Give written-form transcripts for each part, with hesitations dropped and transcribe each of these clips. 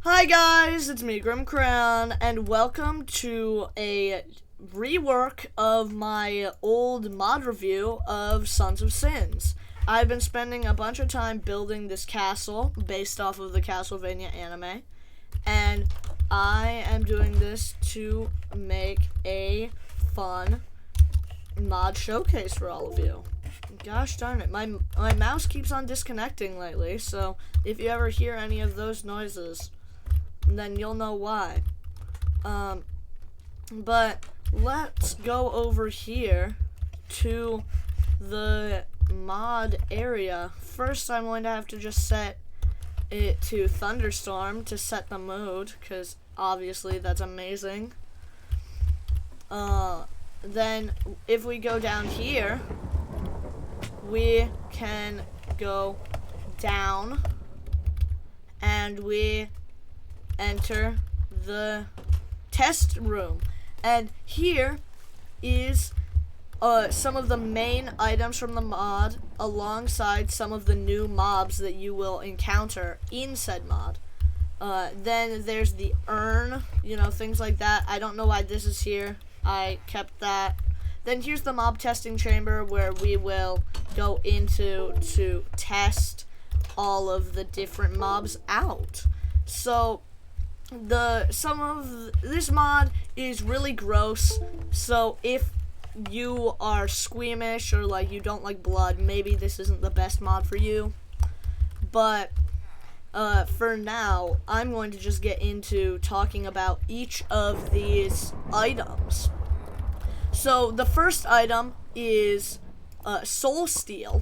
Hi guys, it's me, Grim Crown, and welcome to a rework of my old mod review of Sons of Sins. I've been spending a bunch of time building this castle based off of the Castlevania anime, and I am doing this to make a fun mod showcase for all of you. Gosh darn it, my mouse keeps on disconnecting lately, so if you ever hear any of those noises, then you'll know why. But let's go over here to the mod area. First, I'm going to have to just set it to thunderstorm to set the mood, because obviously that's amazing. Then if we go down here, we can go down and we enter the test room, and here is some of the main items from the mod alongside some of the new mobs that you will encounter in said mod. Then there's the urn, things like that. I don't know why this is here. I kept that. Then here's the mob testing chamber where we will go into to test all of the different mobs out. So some of this mod is really gross, so if you are squeamish or you don't like blood, maybe this isn't the best mod for you. But for now, I'm going to just get into talking about each of these items. So the first item is Soul Steel,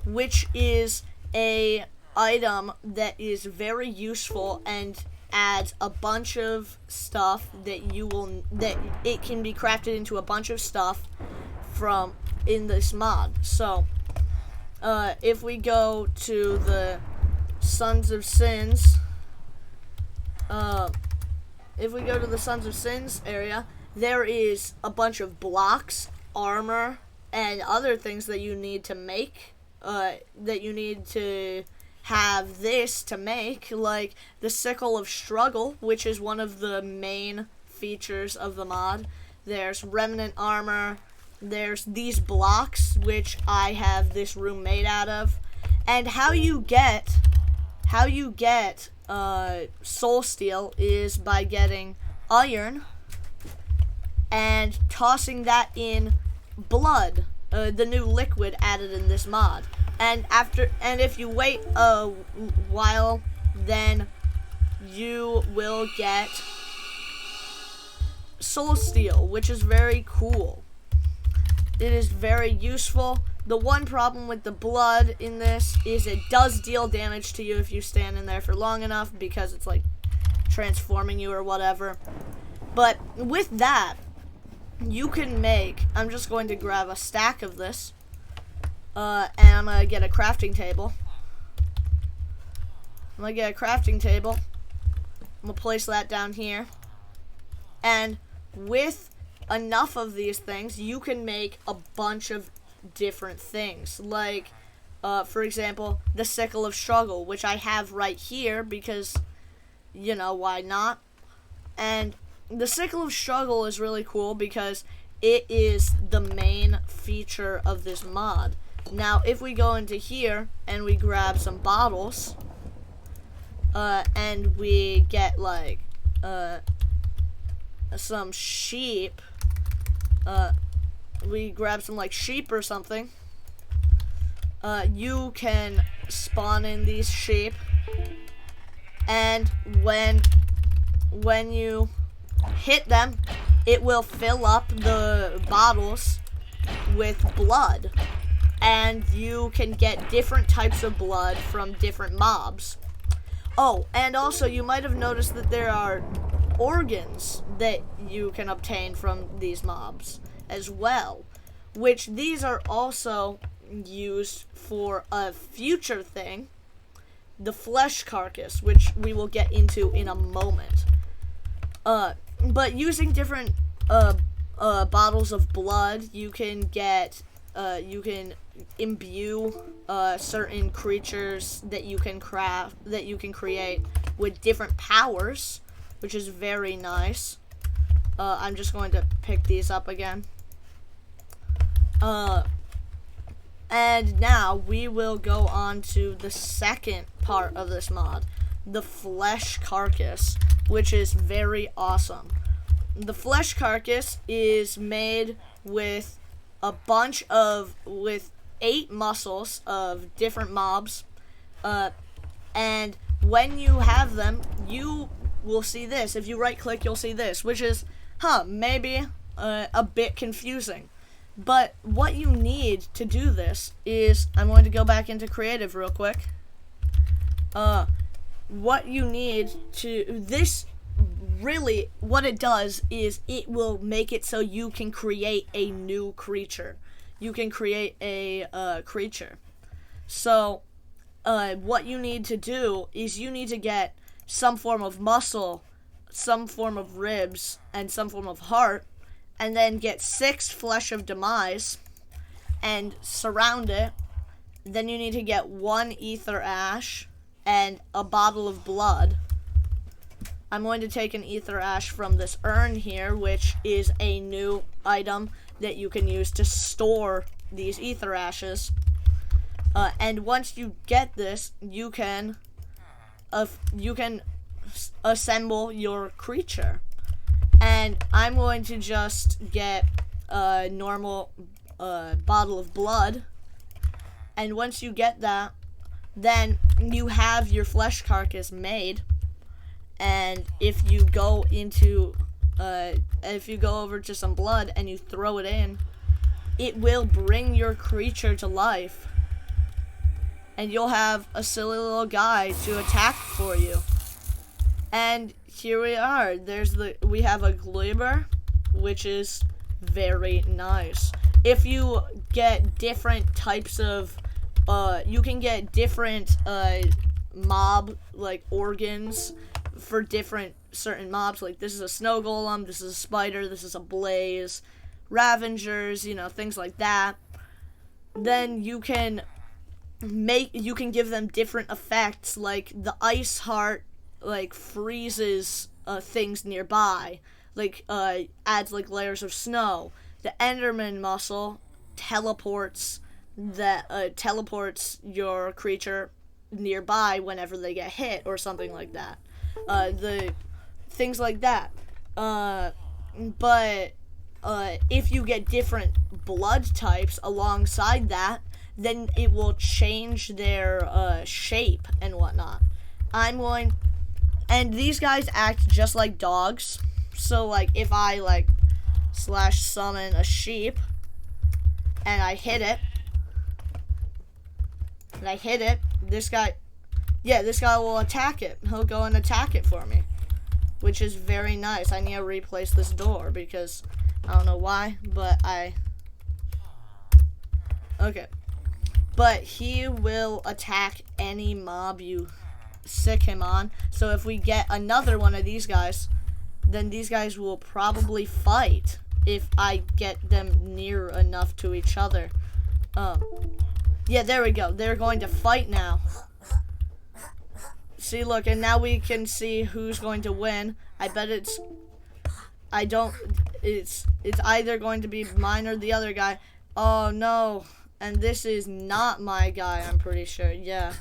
which is a item that is very useful and adds a bunch of stuff that it can be crafted into a bunch of stuff from in this mod. So if we go to the Sons of Sins, area, there is a bunch of blocks, armor, and other things that you need to make, that you need to have this to make, like the Sickle of Struggle, which is one of the main features of the mod. There's remnant armor, there's these blocks, which I have this room made out of, and how you get Soul Steel is by getting iron and tossing that in blood, the new liquid added in this mod. And if you wait a while, then you will get Soul Steel, which is very cool. It is very useful. The one problem with the blood in this is it does deal damage to you if you stand in there for long enough, because it's like transforming you or whatever. But with that, you can make, I'm just going to grab a stack of this, and I'm going to get a crafting table. I'm going to place that down here. And with enough of these things, you can make a bunch of different things. Like, for example, the Sickle of Struggle, which I have right here because, why not? And the Sickle of Struggle is really cool because it is the main feature of this mod. Now, if we go into here and we grab some bottles, and we get some sheep, we grab some sheep or something, you can spawn in these sheep, and when you hit them, it will fill up the bottles with blood, and you can get different types of blood from different mobs. Oh, and also you might have noticed that there are organs that you can obtain from these mobs as well, which these are also used for a future thing, the flesh carcass, which we will get into in a moment. But using different bottles of blood, you can imbue certain creatures that you can create with different powers, which is very nice. I'm just going to pick these up again. And now we will go on to the second part of this mod, the flesh carcass, which is very awesome. The flesh carcass is made with with 8 muscles of different mobs, and when you have them, you will see this. If you right click, you'll see this, which is, maybe a bit confusing. But what you need to do this is, I'm going to go back into creative real quick. What you need to, this really, what it does is it will make it so you can create a new creature. You can create a creature. So, what you need to do is you need to get some form of muscle, some form of ribs, and some form of heart, and then get 6 flesh of demise and surround it. Then you need to get 1 ether ash and a bottle of blood. I'm going to take an ether ash from this urn here, which is a new item that you can use to store these ether ashes. And once you get this, you can assemble your creature. And I'm going to just get a normal bottle of blood. And once you get that, then you have your flesh carcass made. And if you go over to some blood and you throw it in, it will bring your creature to life. And you'll have a silly little guy to attack for you. And here we are. We have a Glibber, which is very nice. If you get different types of, you can get different mob like organs for certain mobs. Like this is a snow golem, this is a spider, this is a blaze, ravengers, things like that. Then you can give them different effects, like the ice heart like freezes things nearby, like adds like layers of snow. The Enderman muscle teleports your creature nearby whenever they get hit or something like that. The things like that. But if you get different blood types alongside that, then it will change their shape and whatnot. And these guys act just like dogs. So like if I / summon a sheep and I hit it, this guy will attack it. He'll go and attack it for me, which is very nice. I need to replace this door because I don't know why, but okay. But he will attack any mob you sick him on. So if we get another one of these guys, then these guys will probably fight if I get them near enough to each other. Yeah, there we go. They're going to fight now. See, look, and now we can see who's going to win. I bet it's either going to be mine or the other guy. Oh no. And this is not my guy, I'm pretty sure. Yeah.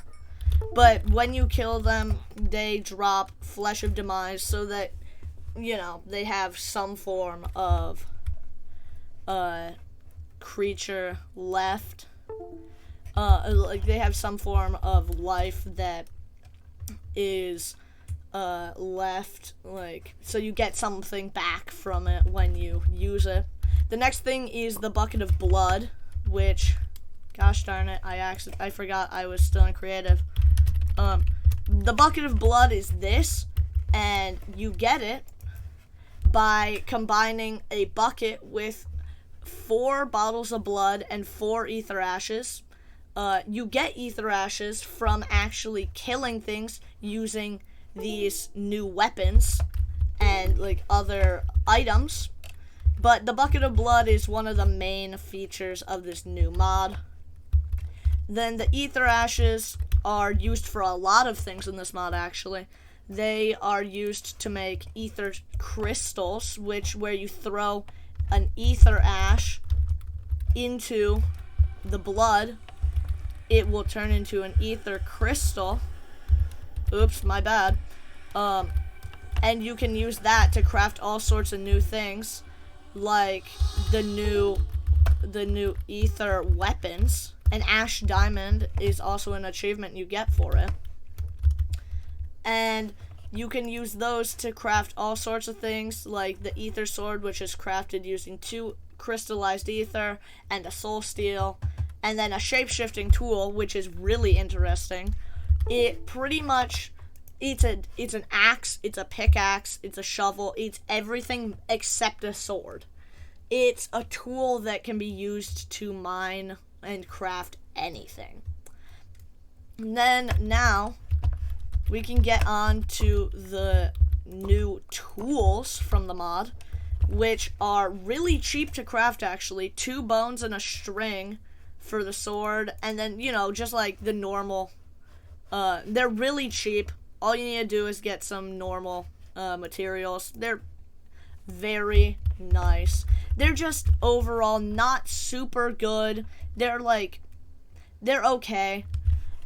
But when you kill them, they drop flesh of demise so that, they have some form of creature left. Like they have some form of life that is left, so you get something back from it when you use it. The next thing is the bucket of blood, which, gosh darn it, I forgot I was still in creative. The bucket of blood is this, and you get it by combining a bucket with 4 bottles of blood and 4 ether ashes. You get ether ashes from actually killing things using these new weapons and other items. But the bucket of blood is one of the main features of this new mod. Then the ether ashes are used for a lot of things in this mod, actually. They are used to make ether crystals, where you throw an ether ash into the blood, it will turn into an ether crystal. Oops, my bad. And you can use that to craft all sorts of new things, like the new ether weapons. An ash diamond is also an achievement you get for it. And you can use those to craft all sorts of things, like the ether sword, which is crafted using 2 crystallized ether and a soul steel, and then a shape-shifting tool, which is really interesting. It pretty much, it's an axe, it's a pickaxe, it's a shovel, it's everything except a sword. It's a tool that can be used to mine and craft anything. And then now we can get on to the new tools from the mod, which are really cheap to craft actually. 2 bones and a string for the sword, and then, just like the normal, they're really cheap. All you need to do is get some normal materials. They're very nice. They're just overall not super good. They're okay.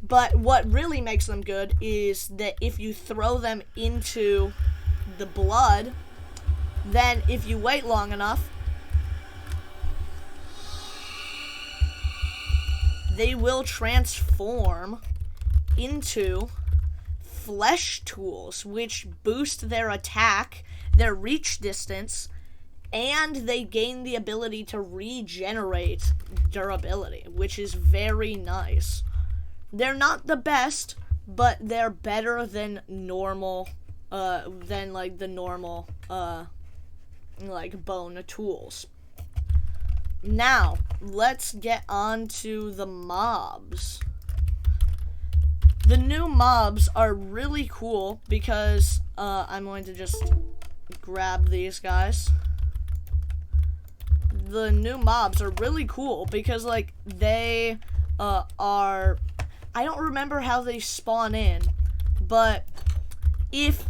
But what really makes them good is that if you throw them into the blood, then if you wait long enough, they will transform into flesh tools, which boost their attack, their reach distance, and they gain the ability to regenerate durability, which is very nice. They're not the best, but they're better than normal, bone tools. Now, let's get on to the mobs. The new mobs are really cool because, I'm going to just grab these guys. The new mobs are really cool because, they, are... I don't remember how they spawn in, but if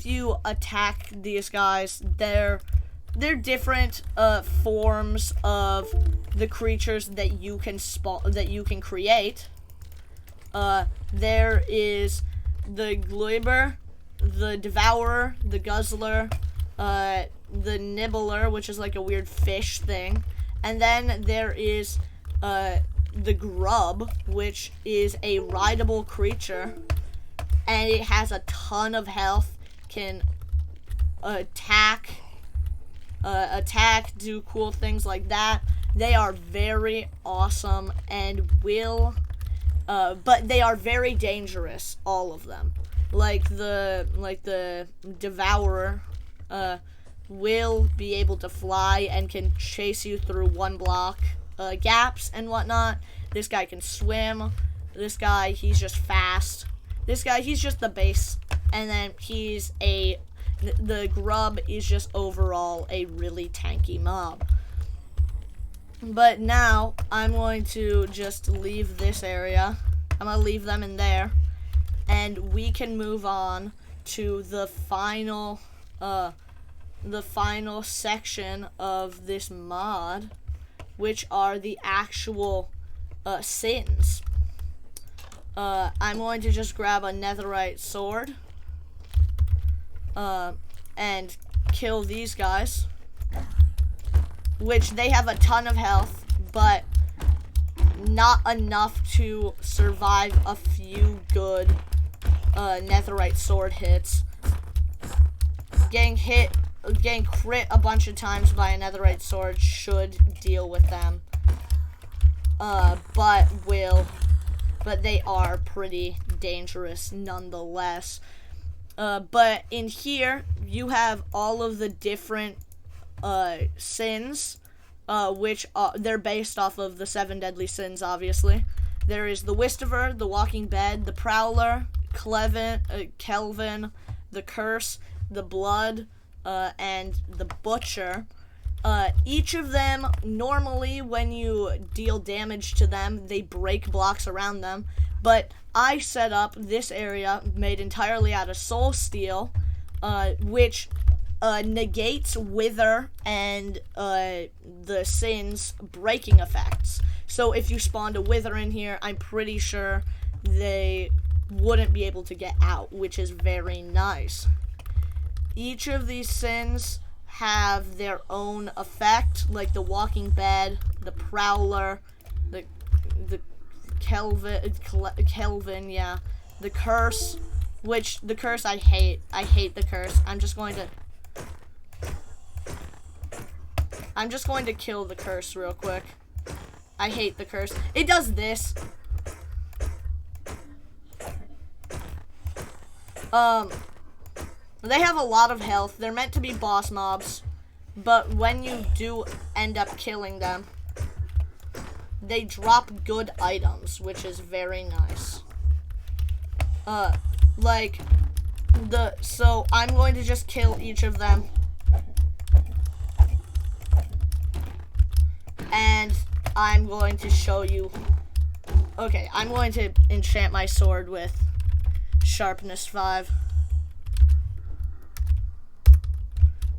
you attack these guys, they're different forms of the creatures that you can create. There is the Gluiber, the Devourer, the Guzzler, the Nibbler, which is like a weird fish thing, and then there is the Grub, which is a rideable creature, and it has a ton of health, can attack, do cool things like that. They are very awesome and but they are very dangerous, all of them. Like the Devourer will be able to fly and can chase you through 1 block gaps and whatnot. This guy can swim. This guy, he's just fast. This guy, he's just the base. And then the Grub is just overall a really tanky mob. But now, I'm going to just leave this area. I'm going to leave them in there. And we can move on to the final section of this mod, which are the actual sins. I'm going to just grab a netherite sword and kill these guys, which they have a ton of health, but not enough to survive a few good netherite sword hits. Getting crit a bunch of times by a netherite sword should deal with them. But they are pretty dangerous nonetheless. But in here, you have all of the different sins, which they're based off of the 7 deadly sins, obviously. There is the Wistiver, the Walking Bed, the Prowler, Kelvin, the Curse, the Blood, and the Butcher. Each of them, normally when you deal damage to them, they break blocks around them, but I set up this area made entirely out of soul steel, which negates wither and the sin's breaking effects. So if you spawned a wither in here, I'm pretty sure they wouldn't be able to get out, which is very nice. Each of these sins have their own effect, like the walking bed, the prowler, the Kelvin, yeah, the curse, which the curse I hate the curse. I'm just going to kill the curse real quick. I hate the curse. It does this. They have a lot of health. They're meant to be boss mobs, but when you do end up killing them, they drop good items, which is very nice. So I'm going to just kill each of them. And I'm going to show you. Okay, I'm going to enchant my sword with sharpness 5.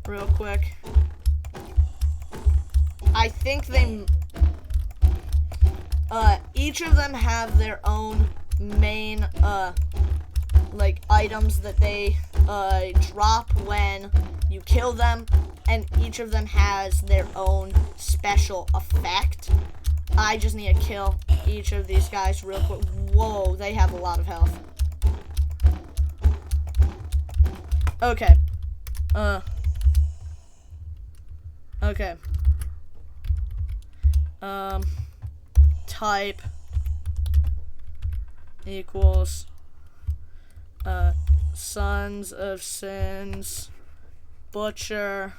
Real quick. I think they each of them have their own main items that they drop when you kill them, and each of them has their own special effect. I just need to kill each of these guys real quick. Whoa, they have a lot of health. Okay. Okay. Type equals Sons of Sins Butcher.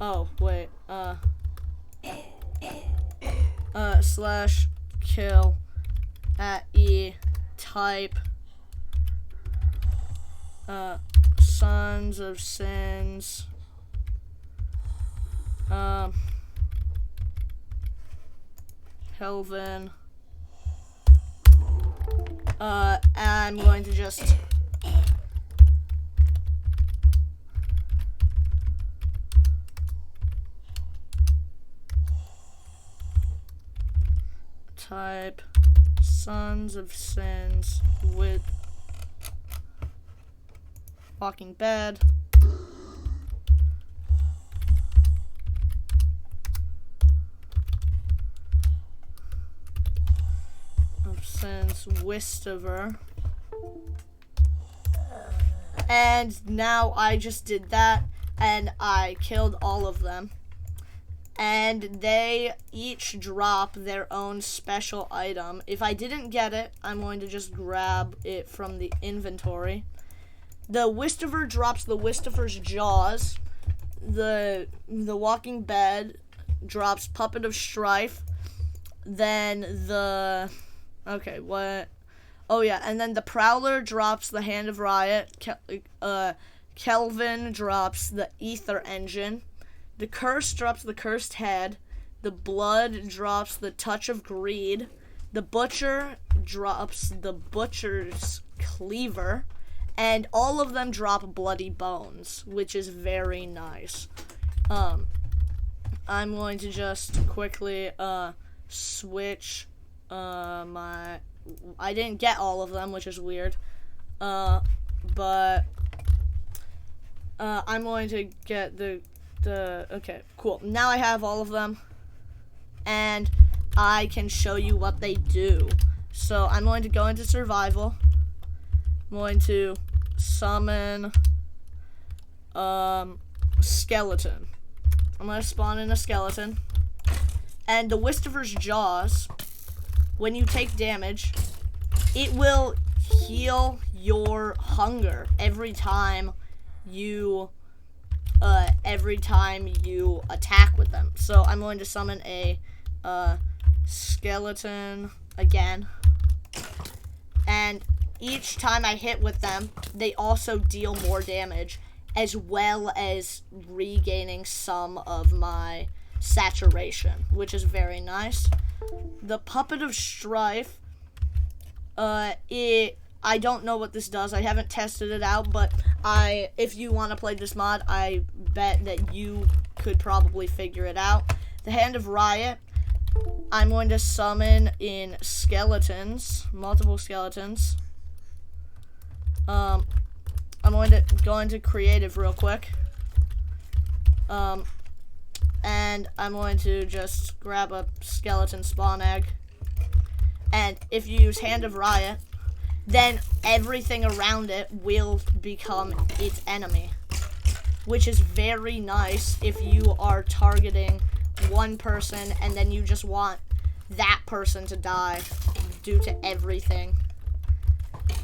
Oh, wait. Slash kill at E type Sons of Sins Kelvin. I'm going to just type Sons of Sins with walking bed. Sins Wistover. And now I just did that, and I killed all of them. And they each drop their own special item. If I didn't get it, I'm going to just grab it from the inventory. The Wistover drops the Wistover's Jaws. The Walking Bed drops Puppet of Strife. Then the... Okay, what? Oh, yeah, and then the Prowler drops the Hand of Riot. Kelvin drops the Ether Engine. The Curse drops the Cursed Head. The Blood drops the Touch of Greed. The Butcher drops the Butcher's Cleaver. And all of them drop Bloody Bones, which is very nice. I'm going to just quickly switch I didn't get all of them, which is weird. But I'm going to get the okay, cool. Now I have all of them, and I can show you what they do. So I'm going to go into survival. I'm going to summon skeleton. I'm going to spawn in a skeleton. And the Wistover's Jaws, when you take damage, it will heal your hunger every time you attack with them. So I'm going to summon a skeleton again, and each time I hit with them, they also deal more damage, as well as regaining some of my saturation, which is very nice. The Puppet of Strife I don't know what this does. I haven't tested it out, but if you want to play this mod, I bet that you could probably figure it out. The Hand of Riot, I'm going to summon in skeletons, multiple skeletons. I'm going to go into creative real quick. And I'm going to just grab a skeleton spawn egg. And if you use Hand of Riot, then everything around it will become its enemy, which is very nice if you are targeting one person and then you just want that person to die due to everything.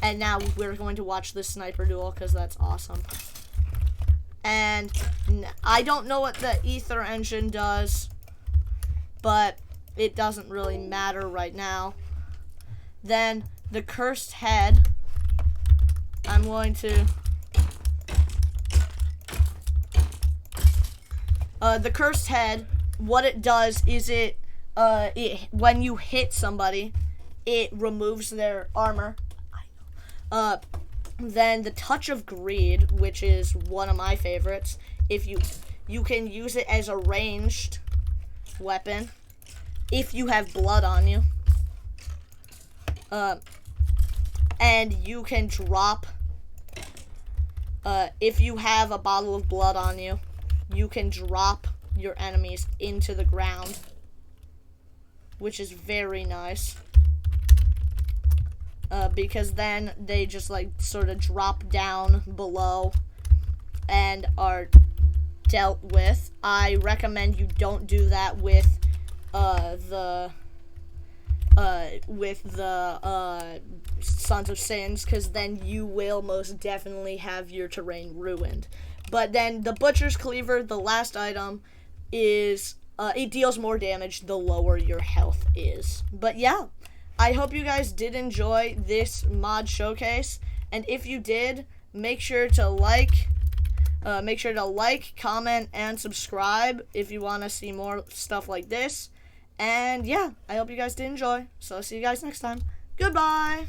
And now we're going to watch this sniper duel because that's awesome. And I don't know what the ether engine does, but it doesn't really matter right now. Then the cursed head, I'm going to the cursed head, what it does is when you hit somebody, it removes their armor. Then the touch of greed, which is one of my favorites, if you can use it as a ranged weapon if you have blood on you. And you can drop, if you have a bottle of blood on you, you can drop your enemies into the ground, which is very nice. Because then they just like sort of drop down below and are dealt with. I recommend you don't do that with the Sons of Sins, because then you will most definitely have your terrain ruined. But then the Butcher's Cleaver, the last item, is it deals more damage the lower your health is. But yeah, I hope you guys did enjoy this mod showcase, and if you did, make sure to like, comment, and subscribe if you want to see more stuff like this. And yeah, I hope you guys did enjoy. So I'll see you guys next time. Goodbye!